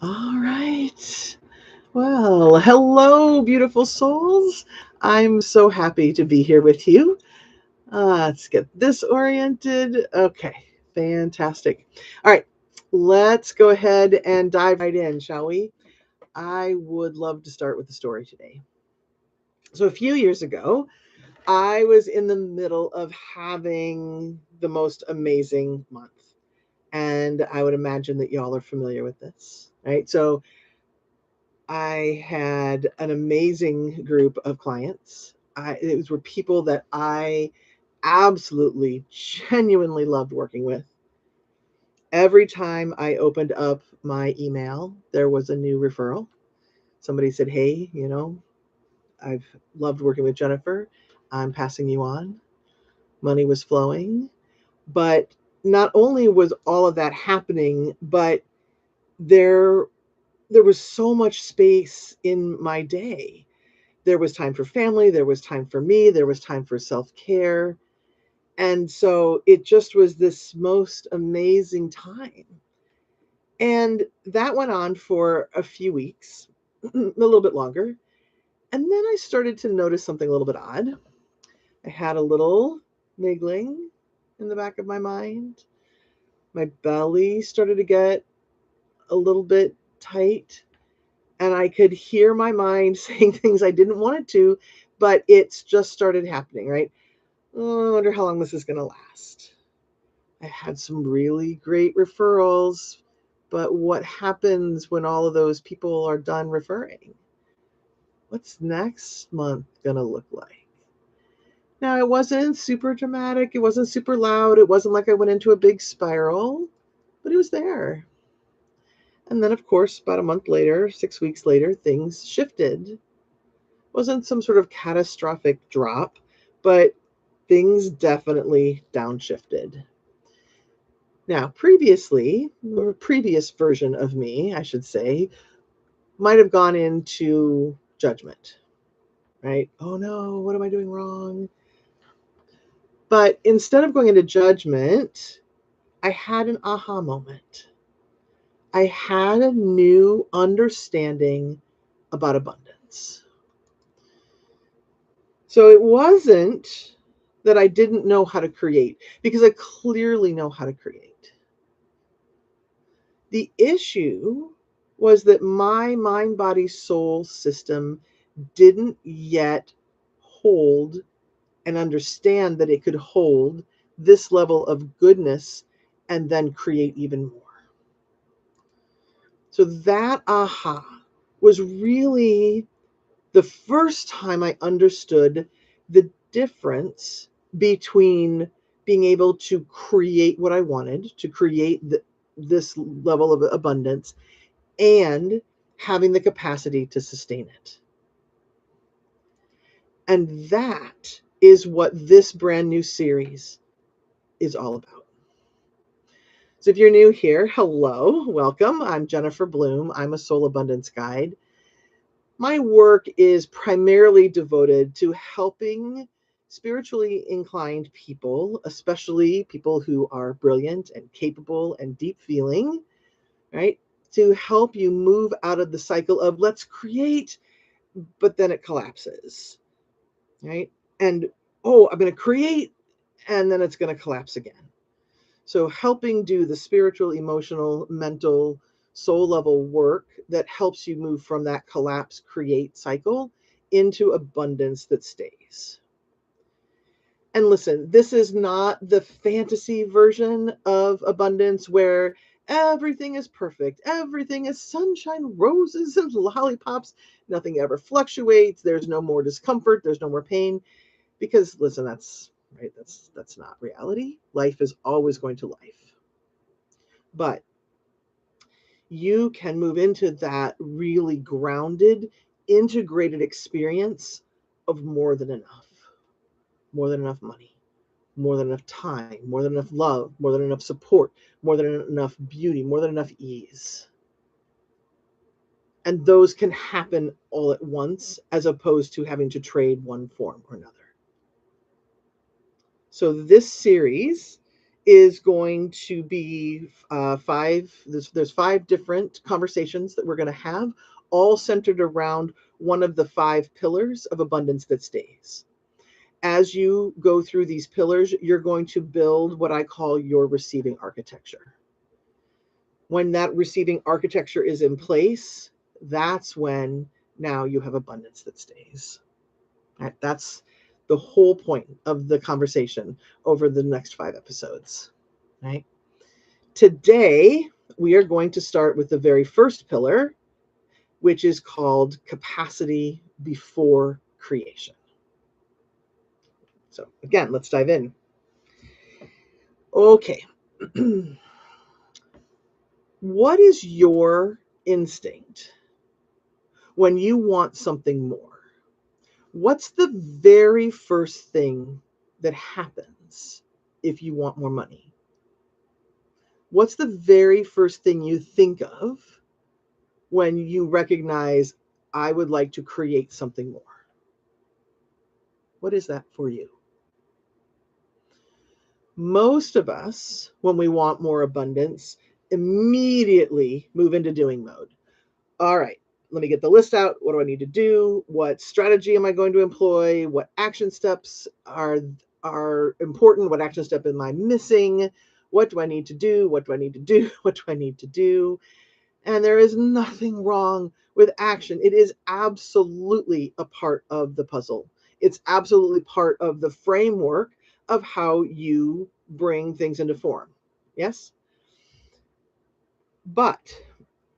All right. Well, hello, beautiful souls. I'm so happy to be here with you. Let's get this oriented. Okay, fantastic. All right, let's go ahead and dive right in, shall we? I would love to start with the story today. So, a few years ago, I was in the middle of having the most amazing month. And I would imagine that y'all are familiar with this, right? So, I had an amazing group of clients. It were people that I absolutely, genuinely loved working with. Every time I opened up my email, there was a new referral. Somebody said, "Hey, I've loved working with Jennifer. I'm passing you on." Money was flowing. But not only was all of that happening, but there there was so much space in my day. There was time for family, there was time for me, there was time for self-care. And so it just was this most amazing time. And that went on for a few weeks, a little bit longer. And then I started to notice something a little bit odd. I had a little niggling in the back of my mind. My belly started to get a little bit tight, and I could hear my mind saying things I didn't want it to, but it's just started happening, right? Oh, I wonder how long this is going to last. I had some really great referrals, but what happens when all of those people are done referring? What's next month going to look like? Now, it wasn't super dramatic, it wasn't super loud, it wasn't like I went into a big spiral, but it was there. And then, of course, about a month later, 6 weeks later, things shifted. Wasn't some sort of catastrophic drop, but things definitely downshifted. Now, previously, or previous version of me, I should say, might have gone into judgment, right? Oh no, what am I doing wrong? But instead of going into judgment, I had an aha moment. I had a new understanding about abundance. So it wasn't that I didn't know how to create, because I clearly know how to create. The issue was that my mind, body, soul system didn't yet hold and understand that it could hold this level of goodness and then create even more. So that aha was really the first time I understood the difference between being able to create what I wanted, to create this level of abundance, and having the capacity to sustain it. And that is what this brand new series is all about. So if you're new here, hello, welcome. I'm Jennifer Bloom. I'm a soul abundance guide. My work is primarily devoted to helping spiritually inclined people, especially people who are brilliant and capable and deep feeling, right? To help you move out of the cycle of let's create, but then it collapses, right? And oh, I'm going to create, and then it's going to collapse again. So, helping do the spiritual, emotional, mental, soul level work that helps you move from that collapse, create cycle into abundance that stays. And listen, this is not the fantasy version of abundance where everything is perfect, everything is sunshine, roses, and lollipops. Nothing ever fluctuates. There's no more discomfort. There's no more pain. Because listen, that's right. That's not reality. Life is always going to life. But you can move into that really grounded, integrated experience of more than enough money, more than enough time, more than enough love, more than enough support, more than enough beauty, more than enough ease. And those can happen all at once as opposed to having to trade one form or another. So this series is going to be there's 5 different conversations that we're going to have, all centered around one of the 5 pillars of abundance that stays. As you go through these pillars, you're going to build what I call your receiving architecture. When that receiving architecture is in place, that's when now you have abundance that stays. That's the whole point of the conversation over the next 5 episodes. Right? Today, we are going to start with the very first pillar, which is called capacity before creation. So again, let's dive in. Okay. What is your instinct when you want something more? What's the very first thing that happens if you want more money? What's the very first thing you think of when you recognize, I would like to create something more? What is that for you? Most of us, when we want more abundance, immediately move into doing mode. All right, let me get the list out. What do I need to do? What strategy am I going to employ? What action steps are important? What action step am I missing? What do I need to do? What do I need to do? What do I need to do? And there is nothing wrong with action. It is absolutely a part of the puzzle. It's absolutely part of the framework of how you bring things into form. Yes? But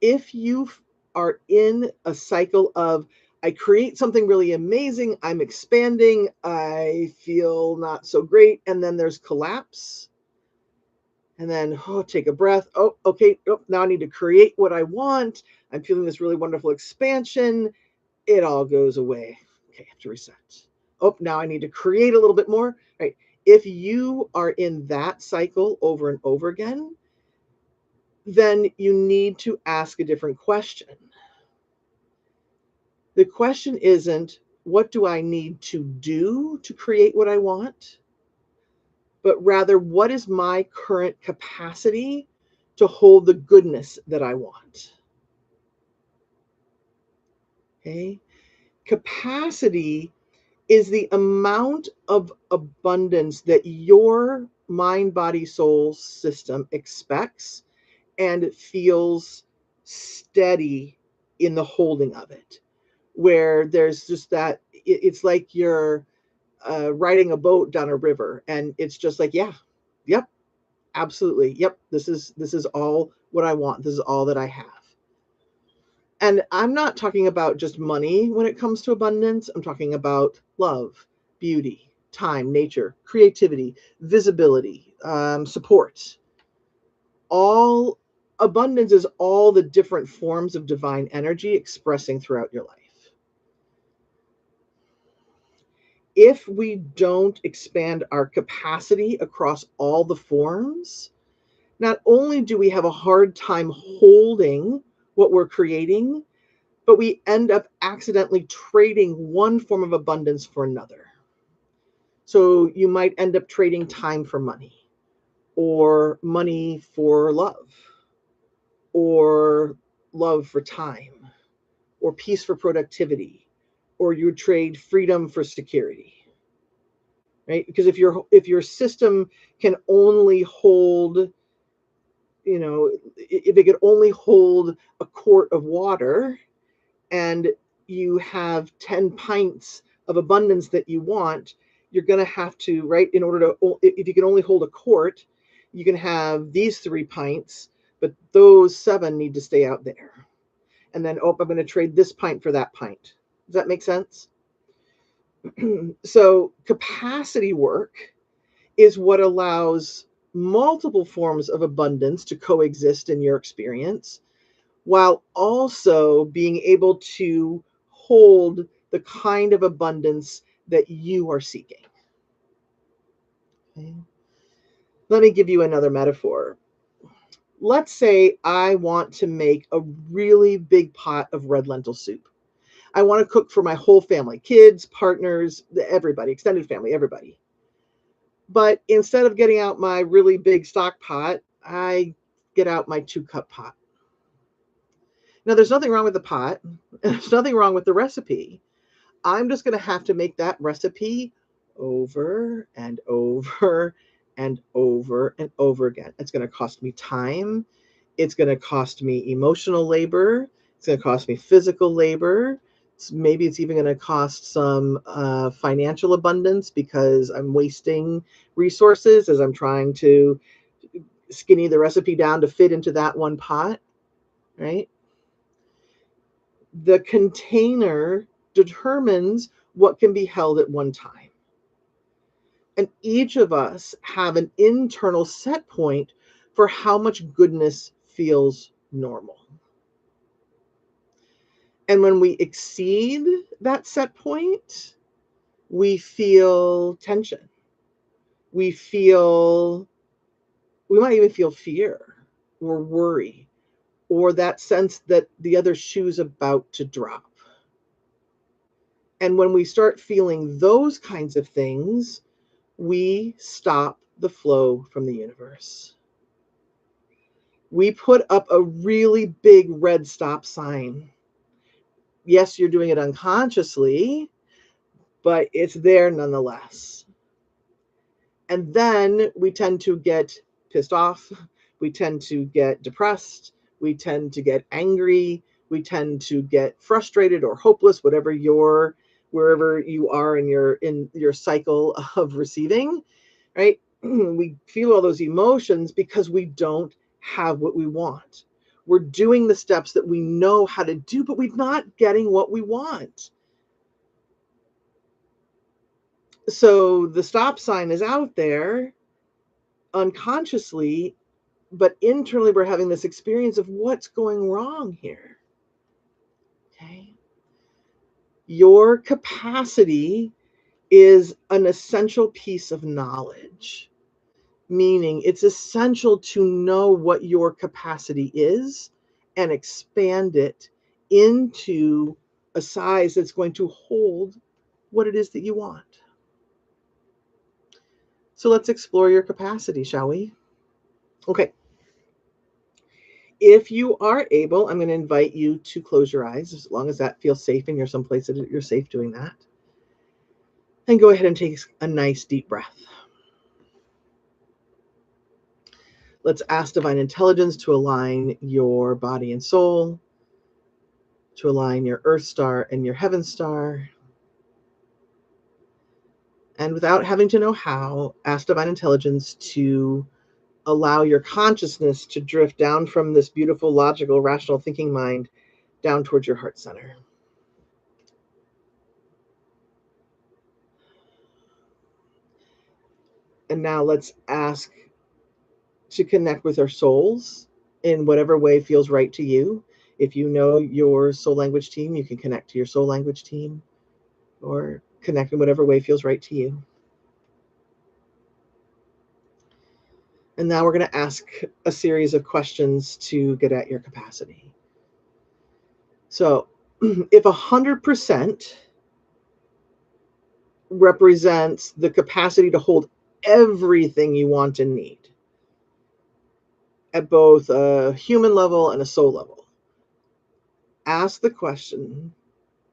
if you are in a cycle of, I create something really amazing, I'm expanding, I feel not so great, and then there's collapse, and then take a breath. Oh, okay, now I need to create what I want. I'm feeling this really wonderful expansion. It all goes away. Okay, I have to reset. Oh, now I need to create a little bit more. Right. If you are in that cycle over and over again, then you need to ask a different question. The question isn't, what do I need to do to create what I want? But rather, what is my current capacity to hold the goodness that I want? Okay. Capacity is the amount of abundance that your mind, body, soul system expects and feels steady in the holding of it, where there's just that, it's like you're riding a boat down a river, and it's just like, yeah, yep, absolutely, yep, this is all what I want, this is all that I have. And I'm not talking about just money when it comes to abundance. I'm talking about love, beauty, time, nature, creativity, visibility, support. All abundance is all the different forms of divine energy expressing throughout your life. If we don't expand our capacity across all the forms, not only do we have a hard time holding what we're creating, but we end up accidentally trading one form of abundance for another. So you might end up trading time for money, or money for love, or love for time, or peace for productivity, or you trade freedom for security. Right? Because if your system can only hold, if it could only hold a quart of water, and you have 10 pints of abundance that you want, you're going to have to, right, in order to, if you can only hold a quart, you can have these 3 pints, but those 7 need to stay out there. And then, I'm going to trade this pint for that pint. Does that make sense? So capacity work is what allows multiple forms of abundance to coexist in your experience, while also being able to hold the kind of abundance that you are seeking. Okay. Let me give you another metaphor. Let's say I want to make a really big pot of red lentil soup. I want to cook for my whole family, kids, partners, everybody, extended family, everybody. But instead of getting out my really big stock pot, I get out my 2-cup pot. Now, there's nothing wrong with the pot. There's nothing wrong with the recipe. I'm just going to have to make that recipe over and over and over and over again. It's going to cost me time. It's going to cost me emotional labor. It's going to cost me physical labor. Maybe it's even going to cost some financial abundance because I'm wasting resources as I'm trying to skinny the recipe down to fit into that one pot, right? The container determines what can be held at one time. And each of us have an internal set point for how much goodness feels normal. And when we exceed that set point, we feel tension. We might even feel fear or worry, or that sense that the other shoe's about to drop. And when we start feeling those kinds of things, we stop the flow from the universe. We put up a really big red stop sign. Yes, you're doing it unconsciously, but it's there nonetheless. And then we tend to get pissed off. We tend to get depressed. We tend to get angry. We tend to get frustrated or hopeless, wherever you are in your cycle of receiving, right? We feel all those emotions because we don't have what we want. We're doing the steps that we know how to do, but we're not getting what we want. So the stop sign is out there unconsciously, but internally we're having this experience of what's going wrong here. Okay. Your capacity is an essential piece of knowledge, meaning it's essential to know what your capacity is and expand it into a size that's going to hold what it is that you want. So let's explore your capacity, shall we? Okay. If you are able, I'm going to invite you to close your eyes, as long as that feels safe and you're someplace that you're safe doing that. And go ahead and take a nice deep breath. Let's ask divine intelligence to align your body and soul, to align your earth star and your heaven star. And without having to know how, ask divine intelligence to allow your consciousness to drift down from this beautiful, logical, rational thinking mind down towards your heart center. And now let's ask to connect with our souls in whatever way feels right to you. If you know your soul language team, you can connect to your soul language team, or connect in whatever way feels right to you. And now we're going to ask a series of questions to get at your capacity. So if 100% represents the capacity to hold everything you want and need at both a human level and a soul level, ask the question,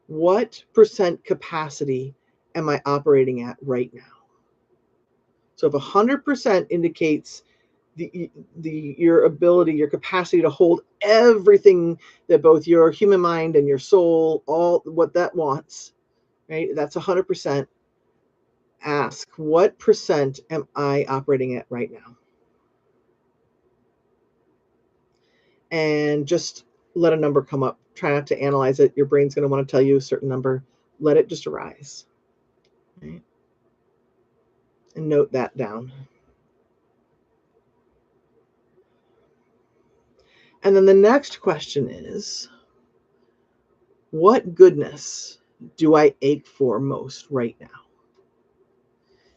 what percent capacity am I operating at right now? So if 100% indicates your ability, your capacity to hold everything that both your human mind and your soul, all what that wants, right? That's 100%. Ask, what percent am I operating at right now? And just let a number come up. Try not to analyze it. Your brain's going to want to tell you a certain number. Let it just arise. Right? And note that down. And then the next question is, what goodness do I ache for most right now?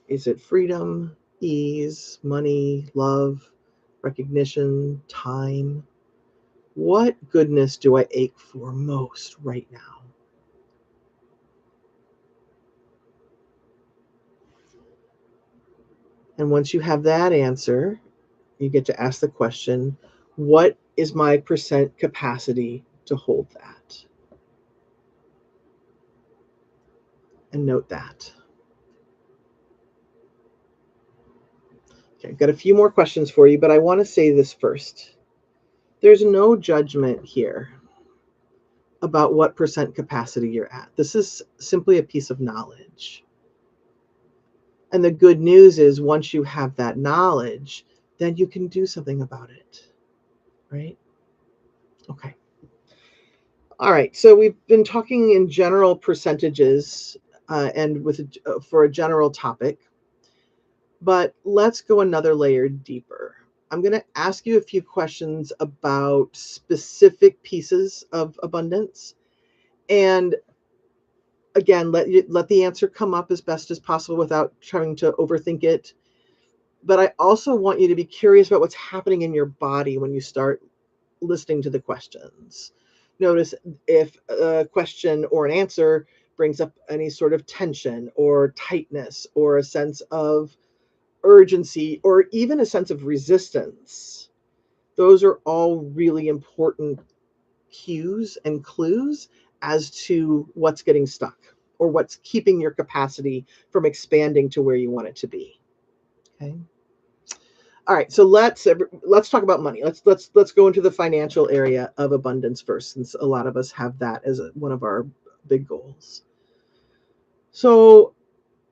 Is it freedom, ease, money, love, recognition, time? What goodness do I ache for most right now? And once you have that answer, you get to ask the question, what is my percent capacity to hold that? And note that. Okay, I've got a few more questions for you, but I want to say this first. There's no judgment here about what percent capacity you're at. This is simply a piece of knowledge. And the good news is once you have that knowledge, then you can do something about it, right? Okay. All right. So we've been talking in general percentages and for a general topic, but let's go another layer deeper. I'm going to ask you a few questions about specific pieces of abundance. And again, let the answer come up as best as possible without trying to overthink it. But I also want you to be curious about what's happening in your body when you start listening to the questions. Notice if a question or an answer brings up any sort of tension or tightness or a sense of urgency or even a sense of resistance. Those are all really important cues and clues as to what's getting stuck or what's keeping your capacity from expanding to where you want it to be. Okay. All right, so let's talk about money. Let's go into the financial area of abundance first, since a lot of us have that as one of our big goals. So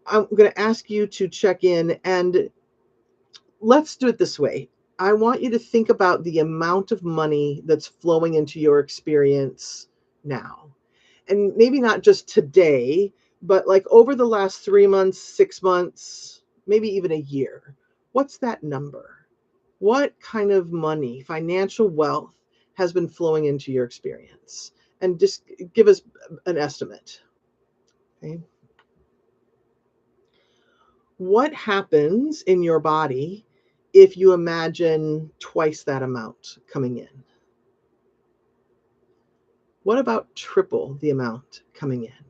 I'm going to ask you to check in, and let's do it this way. I want you to think about the amount of money that's flowing into your experience now, and maybe not just today, but like over the last 3 months, 6 months, maybe even a year. What's that number? What kind of money, financial wealth, has been flowing into your experience? And just give us an estimate. Okay. What happens in your body if you imagine twice that amount coming in? What about triple the amount coming in?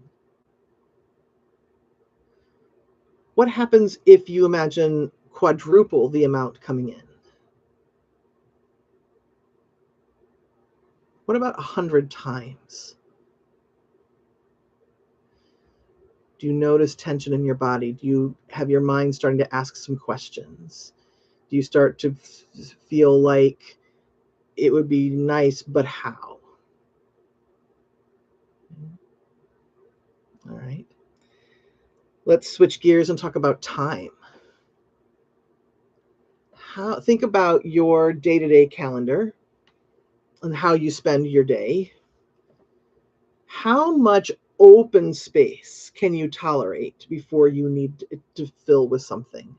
What happens if you imagine quadruple the amount coming in? What about 100 times? Do you notice tension in your body? Do you have your mind starting to ask some questions? Do you start to feel like it would be nice, but how? All right. Let's switch gears and talk about time. Think about your day-to-day calendar and how you spend your day. How much open space can you tolerate before you need to fill with something?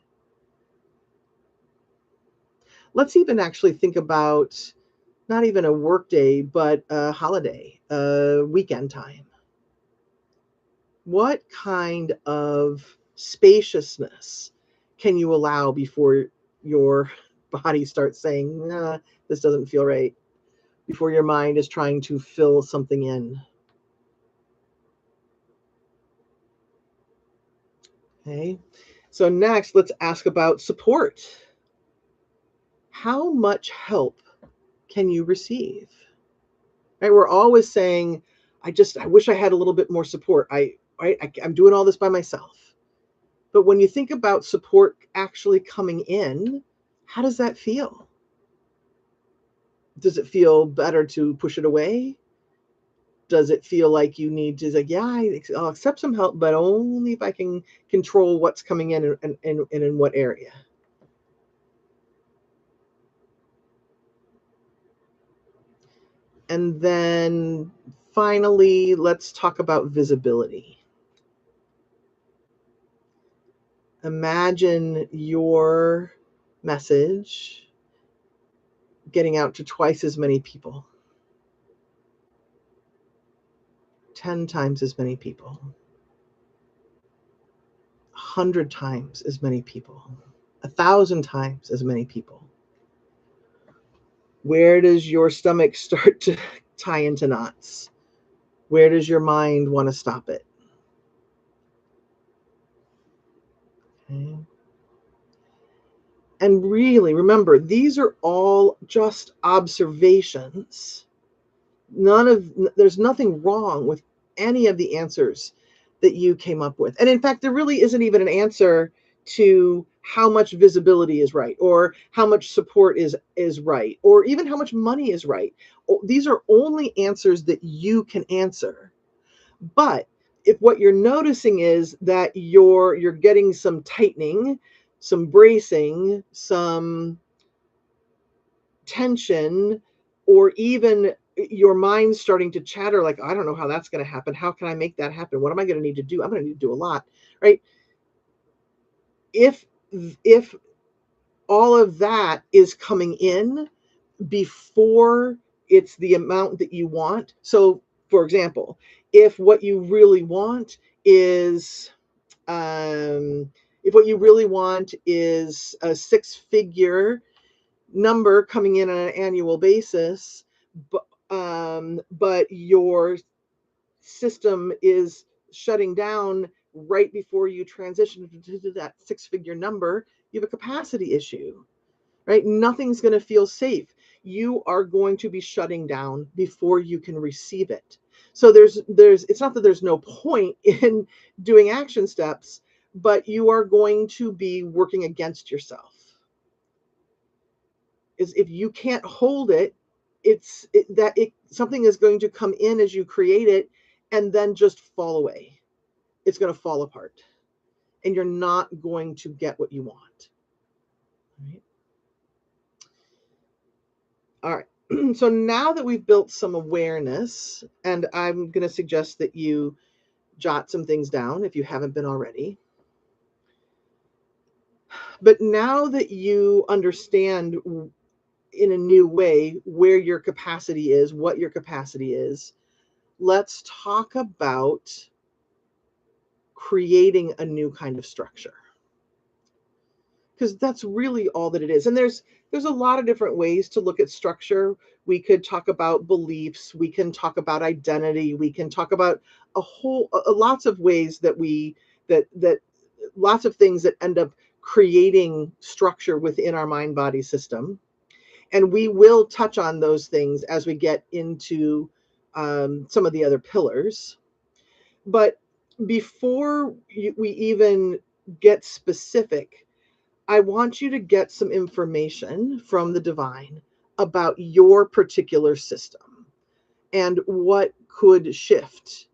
Let's even actually think about not even a work day, but a holiday, a weekend time. What kind of spaciousness can you allow before your body starts saying, nah, this doesn't feel right, before your mind is trying to fill something in? Okay. So next, let's ask about support. How much help can you receive? Right? We're always saying, I wish I had a little bit more support. I'm doing all this by myself. But when you think about support actually coming in, how does that feel? Does it feel better to push it away? Does it feel like you need to say, yeah, I'll accept some help, but only if I can control what's coming in and in what area? And then finally, let's talk about visibility. Imagine your message getting out to twice as many people, 10 times as many people, 100 times as many people, 1,000 times as many people. Where does your stomach start to tie into knots? Where does your mind want to stop it? Okay. And really remember, these are all just observations. There's nothing wrong with any of the answers that you came up with. And in fact, there really isn't even an answer to how much visibility is right, or how much support is right, or even how much money is right. These are only answers that you can answer. But if what you're noticing is that you're getting some tightening, some bracing, some tension, or even your mind's starting to chatter like, I don't know how that's going to happen. How can I make that happen? What am I going to need to do? I'm going to need to do a lot, right? If all of that is coming in before it's the amount that you want. So, for example, if what you really want is if what you really want is a six-figure number coming in on an annual basis, but your system is shutting down right before you transition to that six-figure number, you have a capacity issue, right? Nothing's going to feel safe. You are going to be shutting down before you can receive it. So it's not that there's no point in doing action steps, but you are going to be working against yourself. Is if you can't hold it, something is going to come in as you create it and then just fall away. It's going to fall apart, and you're not going to get what you want. Right? All right. So now that we've built some awareness, and I'm going to suggest that you jot some things down if you haven't been already. But now that you understand in a new way where your capacity is, what your capacity is, let's talk about creating a new kind of structure. Because that's really all that it is. And there's a lot of different ways to look at structure. We could talk about beliefs, we can talk about identity, we can talk about lots of ways that lots of things that end up creating structure within our mind body system. And we will touch on those things as we get into some of the other pillars. But before we even get specific, I want you to get some information from the divine about your particular system and what could shift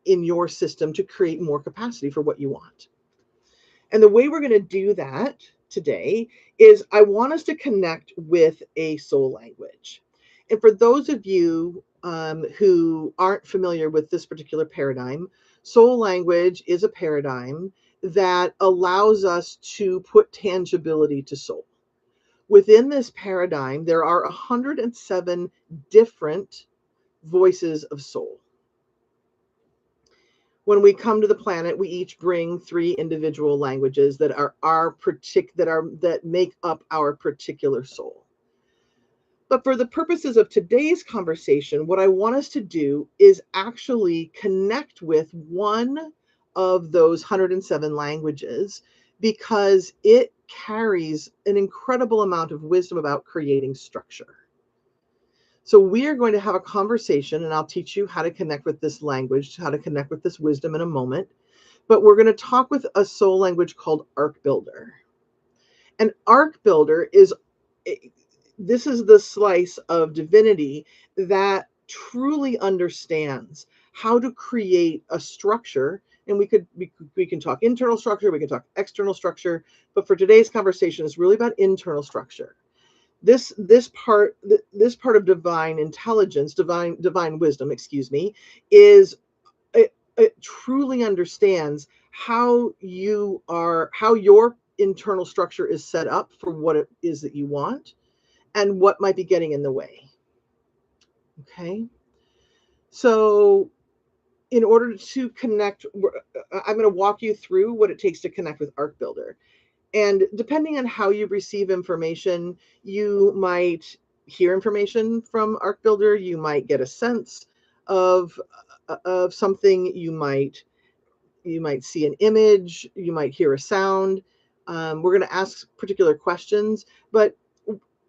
in your system to create more capacity for what you want. And the way we're going to do that today is I want us to connect with a soul language. And for those of you who aren't familiar with this particular paradigm, soul language is a paradigm that allows us to put tangibility to soul. Within this paradigm, there are 107 different voices of soul. When we come to the planet, we each bring 3 individual languages that are that make up our particular soul. But for the purposes of today's conversation, what I want us to do is actually connect with one of those 107 languages, because it carries an incredible amount of wisdom about creating structure. So we are going to have a conversation, and I'll teach you how to connect with this language, how to connect with this wisdom in a moment. But we're going to talk with a soul language called Arc Builder. And Arc Builder this is the slice of divinity that truly understands how to create a structure. And we can talk internal structure, we can talk external structure, but for today's conversation, it's really about internal structure. This part of divine intelligence, divine wisdom, is it truly understands how your internal structure is set up for what it is that you want and what might be getting in the way. Okay. So in order to connect, I'm going to walk you through what it takes to connect with Arc Builder. And depending on how you receive information, you might hear information from Arc Builder, you might get a sense of something, you might see an image, you might hear a sound. We're going to ask particular questions, but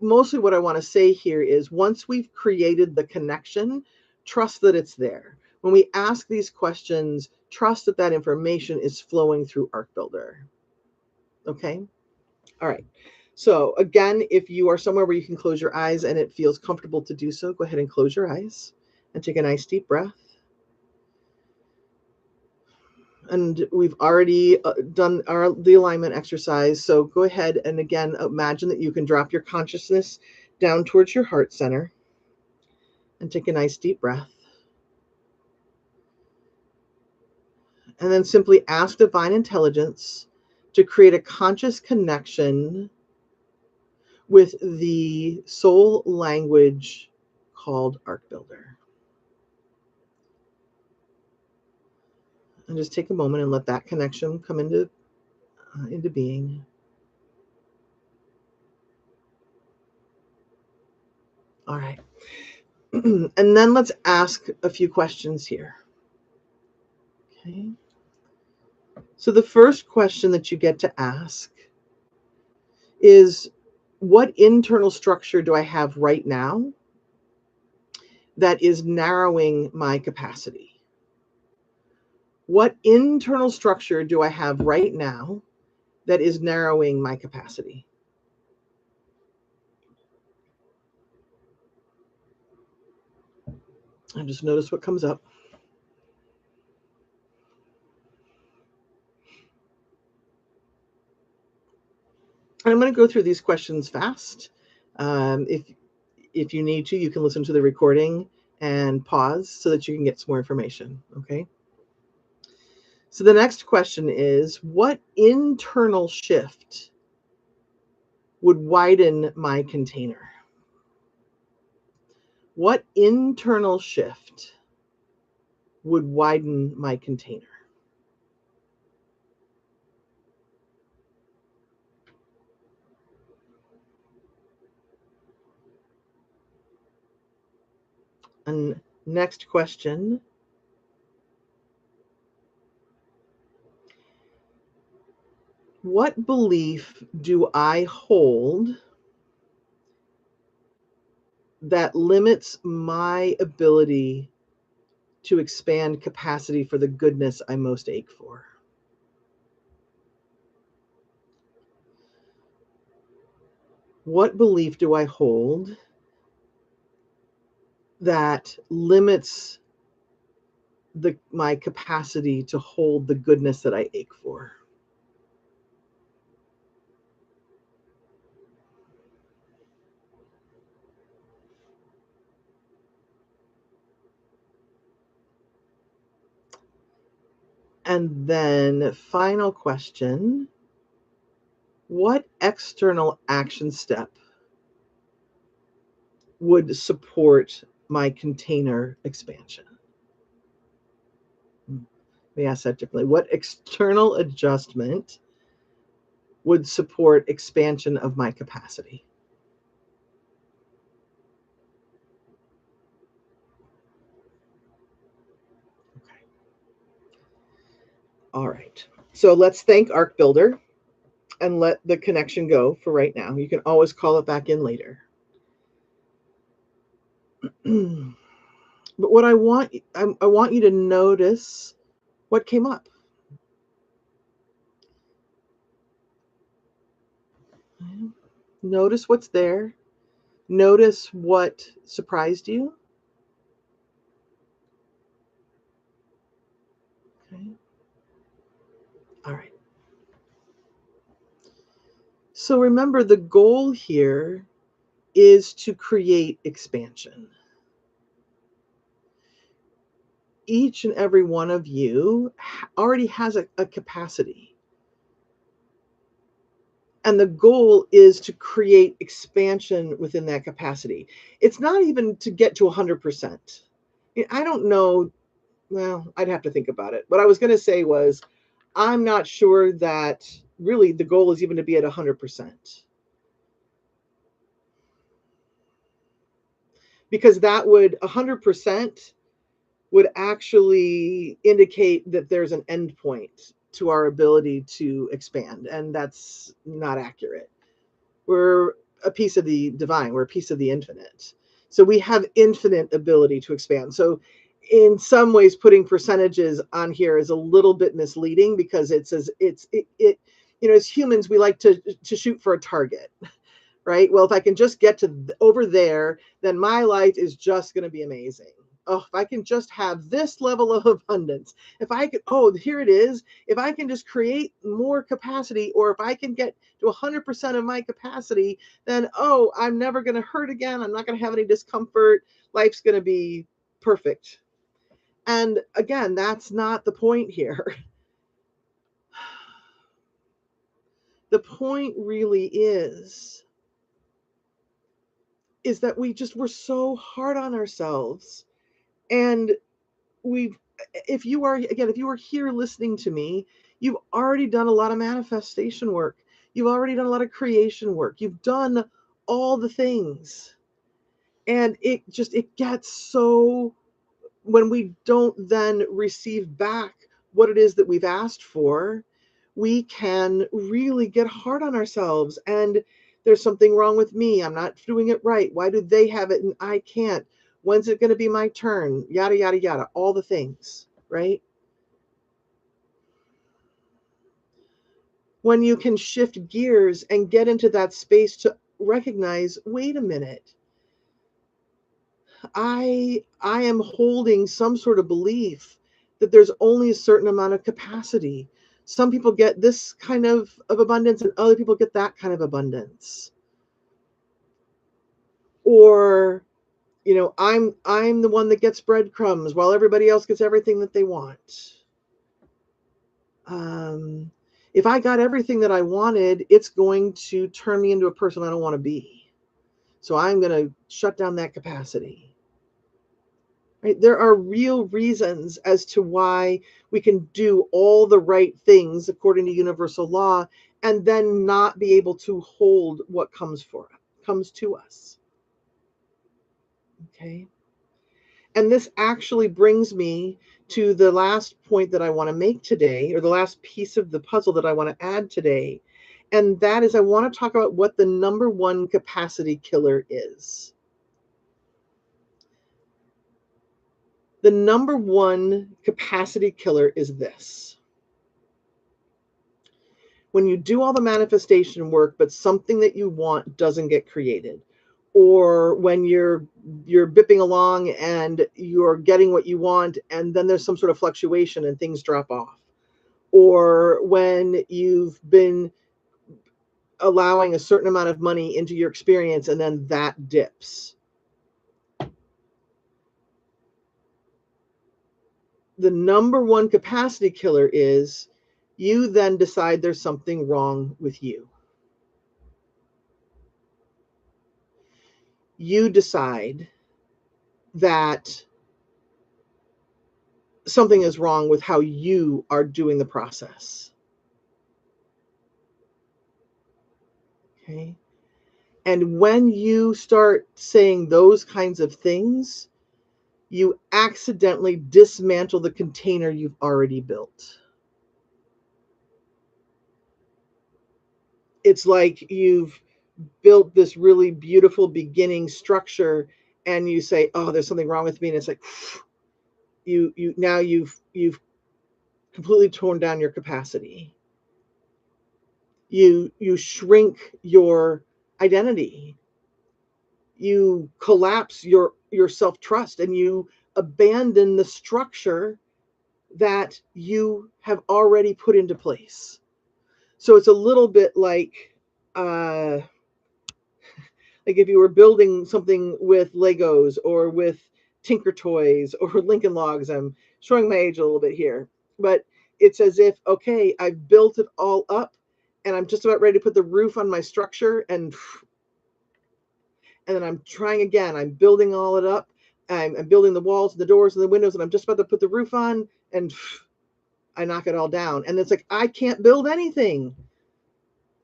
mostly what I want to say here is once we've created the connection, trust that it's there. When we ask these questions, trust that that information is flowing through ArcBuilder. Okay? All right. So again, if you are somewhere where you can close your eyes and it feels comfortable to do so, go ahead and close your eyes and take a nice deep breath. And we've already done the alignment exercise. So go ahead and again, imagine that you can drop your consciousness down towards your heart center and take a nice deep breath. And then simply ask divine intelligence to create a conscious connection with the soul language called ArcBuilder. And just take a moment and let that connection come into being. All right. And then let's ask a few questions here. Okay. So the first question that you get to ask is, what internal structure do I have right now that is narrowing my capacity? What internal structure do I have right now that is narrowing my capacity? And just notice what comes up. And I'm going to go through these questions fast. If you need to, you can listen to the recording and pause so that you can get some more information. Okay. So the next question is, what internal shift would widen my container? What internal shift would widen my container? And next question. What belief do I hold that limits my ability to expand capacity for the goodness I most ache for? What belief do I hold that limits my capacity to hold the goodness that I ache for? And then final question, what external action step would support my container expansion? Let me ask that differently. What external adjustment would support expansion of my capacity? Okay. All right. So let's thank ArcBuilder and let the connection go for right now. You can always call it back in later. But what I want you to notice what came up. Notice what's there. Notice what surprised you. Okay. All right. So remember, the goal here is to create expansion. Each and every one of you already has a capacity. And the goal is to create expansion within that capacity. It's not even to get to 100%. I don't know. Well, I'd have to think about it. What I was going to say was, I'm not sure that really the goal is even to be at 100%. Because that would 100% would actually indicate that there's an end point to our ability to expand, and that's not accurate. We're a piece of the divine, we're a piece of the infinite. So we have infinite ability to expand. So in some ways, putting percentages on here is a little bit misleading, because it says it as humans, we like to shoot for a target, right? Well, if I can just get to over there, then my life is just going to be amazing. Oh, if I can just have this level of abundance, if I could, oh, here it is. If I can just create more capacity, or if I can get to 100% of my capacity, then, oh, I'm never going to hurt again. I'm not going to have any discomfort. Life's going to be perfect. And again, that's not the point here. The point really is that we're so hard on ourselves. And if you are here listening to me, you've already done a lot of manifestation work. You've already done a lot of creation work. You've done all the things. And it gets so, when we don't then receive back what it is that we've asked for, we can really get hard on ourselves. And there's something wrong with me. I'm not doing it right. Why do they have it and I can't? When's it going to be my turn? Yada, yada, yada. All the things, right? When you can shift gears and get into that space to recognize, wait a minute, I am holding some sort of belief that there's only a certain amount of capacity. Some people get this kind of abundance and other people get that kind of abundance. Or, I'm the one that gets breadcrumbs while everybody else gets everything that they want. If I got everything that I wanted, it's going to turn me into a person I don't want to be. So I'm going to shut down that capacity. Right? There are real reasons as to why we can do all the right things according to universal law and then not be able to hold what comes to us. Okay. And this actually brings me to the last point that I want to make today, or the last piece of the puzzle that I want to add today. And that is, I want to talk about what the number one capacity killer is. The number one capacity killer is this. When you do all the manifestation work, but something that you want doesn't get created, or when you're bipping along and you're getting what you want, and then there's some sort of fluctuation and things drop off, or when you've been allowing a certain amount of money into your experience and then that dips. The number one capacity killer is you then decide there's something wrong with you. You decide that something is wrong with how you are doing the process. Okay. And when you start saying those kinds of things, you accidentally dismantle the container you've already built. It's like you've built this really beautiful beginning structure and you say, oh, there's something wrong with me. And it's like, you've completely torn down your capacity. You shrink your identity. You collapse your self-trust, and you abandon the structure that you have already put into place. So it's a little bit like if you were building something with Legos or with Tinker Toys or Lincoln Logs. I'm showing my age a little bit here, but it's as if, okay, I've built it all up and I'm just about ready to put the roof on my structure, and then I'm trying again. I'm building all it up. I'm building the walls and the doors and the windows, and I'm just about to put the roof on, and I knock it all down. And it's like, I can't build anything.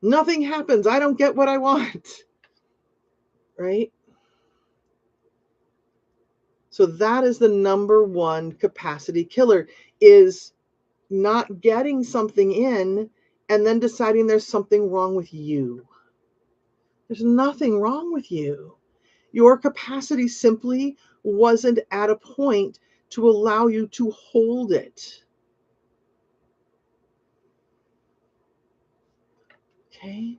Nothing happens. I don't get what I want. Right? So that is the number one capacity killer, is not getting something in and then deciding there's something wrong with you. There's nothing wrong with you. Your capacity simply wasn't at a point to allow you to hold it. Okay?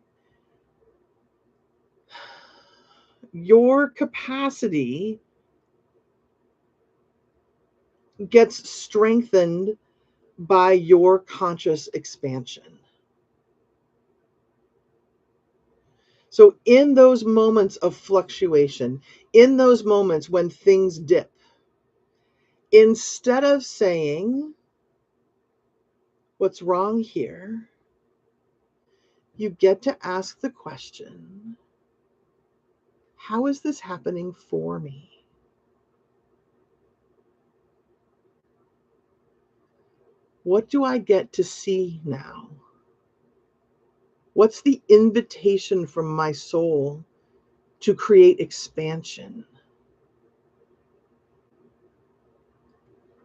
Your capacity gets strengthened by your conscious expansion. So, in those moments of fluctuation, in those moments when things dip, instead of saying, what's wrong here, you get to ask the question, how is this happening for me? What do I get to see now? What's the invitation from my soul to create expansion?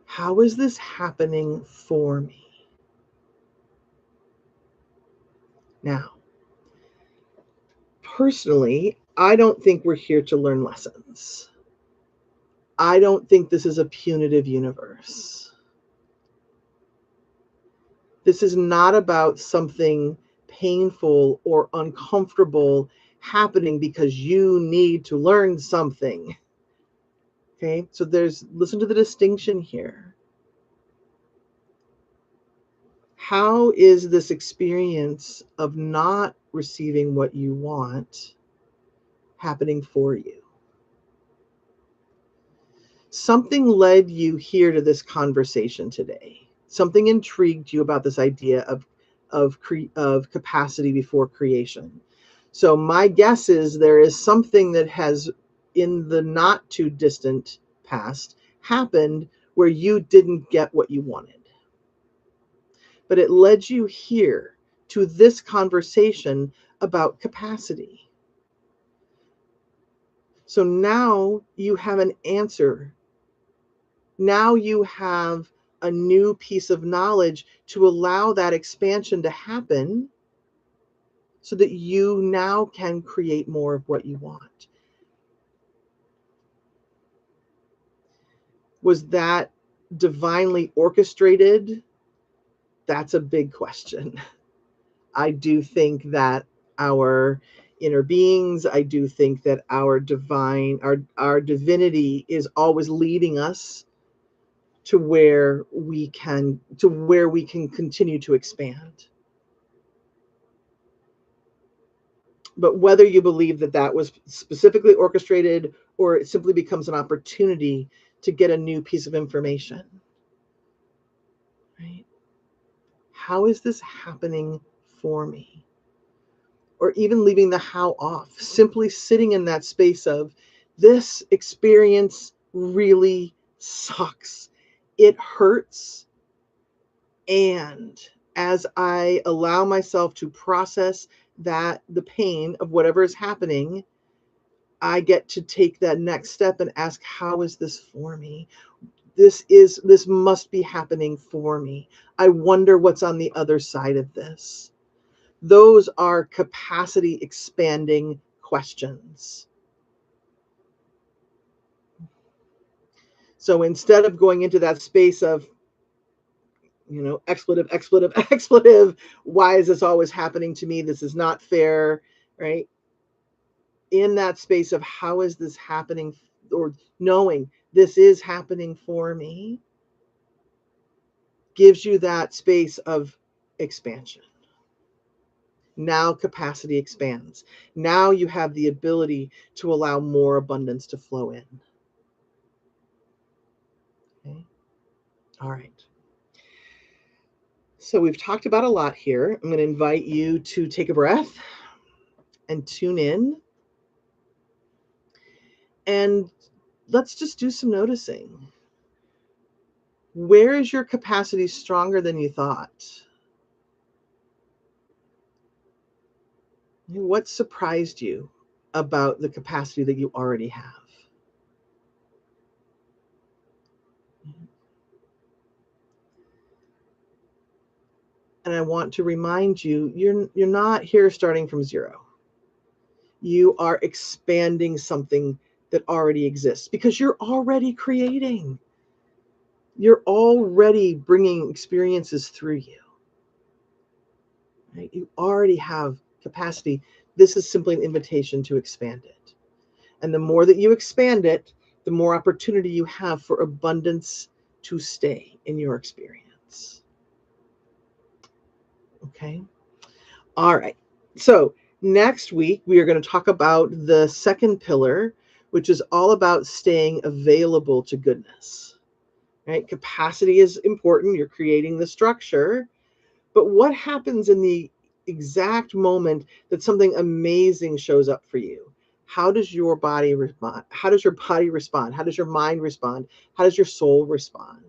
How is this happening for me? Now, personally, I don't think we're here to learn lessons. I don't think this is a punitive universe. This is not about something painful or uncomfortable happening because you need to learn something. Okay, so listen to the distinction here. How is this experience of not receiving what you want happening for you? Something led you here to this conversation today. Something intrigued you about this idea of capacity before creation. So my guess is there is something that has, in the not too distant past, happened where you didn't get what you wanted. But it led you here to this conversation about capacity. So now you have an answer. Now you have a new piece of knowledge to allow that expansion to happen so that you now can create more of what you want. Was that divinely orchestrated? That's a big question. I do think that our inner beings, I do think that our divinity is always leading us to where we can continue to expand. But whether you believe that that was specifically orchestrated or it simply becomes an opportunity to get a new piece of information, right? How is this happening for me? Or even leaving the how off, simply sitting in that space of, this experience really sucks. It hurts. And as I allow myself to process the pain of whatever is happening, I get to take that next step and ask, how is this for me? This must be happening for me. I wonder what's on the other side of this. Those are capacity expanding questions. So instead of going into that space of, expletive, expletive, expletive, why is this always happening to me? This is not fair, right? In that space of, how is this happening, or knowing this is happening for me, gives you that space of expansion. Now capacity expands. Now you have the ability to allow more abundance to flow in. Okay. All right. So we've talked about a lot here. I'm going to invite you to take a breath and tune in. And let's just do some noticing. Where is your capacity stronger than you thought? What surprised you about the capacity that you already have? And I want to remind you, you're not here starting from zero. You are expanding something that already exists because you're already creating. You're already bringing experiences through you. Right? You already have capacity. This is simply an invitation to expand it. And the more that you expand it, the more opportunity you have for abundance to stay in your experience. Okay. All right. So next week, we are going to talk about the second pillar, which is all about staying available to goodness. Right? Capacity is important. You're creating the structure. But what happens in the exact moment that something amazing shows up for you? How does your body respond? How does your body respond? How does your mind respond? How does your soul respond?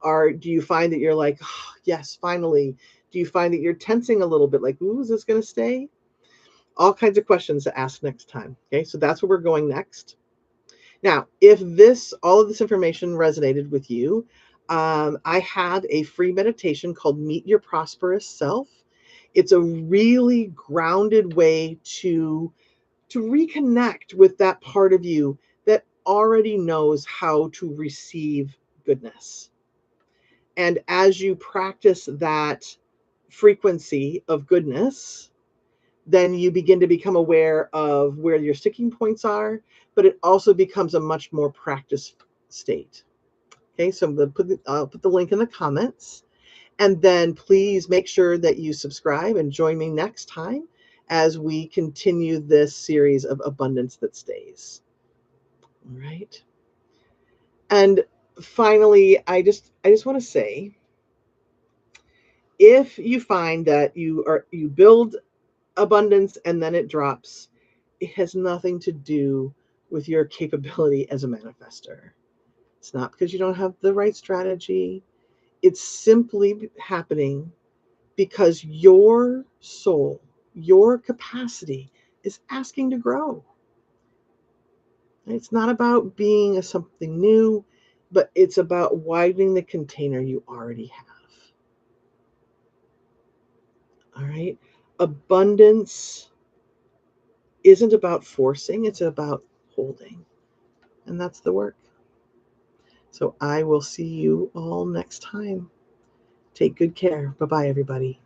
Or do you find that you're like, oh, yes, finally? Do you find that you're tensing a little bit like, ooh, is this going to stay? All kinds of questions to ask next time. Okay, so that's where we're going next. Now, if all of this information resonated with you, I have a free meditation called Meet Your Prosperous Self. It's a really grounded way to reconnect with that part of you that already knows how to receive goodness. And as you practice that frequency of goodness, then you begin to become aware of where your sticking points are, but it also becomes a much more practiced state. Okay, so I'll put the link in the comments. And then please make sure that you subscribe and join me next time as we continue this series of abundance that stays. All right. And finally, I just want to say, if you find that you build abundance and then it drops, it has nothing to do with your capability as a manifester. It's not because you don't have the right strategy. It's simply happening because your soul, your capacity is asking to grow. It's not about being something new, but it's about widening the container you already have. All right. Abundance isn't about forcing, it's about holding. And that's the work. So I will see you all next time. Take good care. Bye-bye, everybody.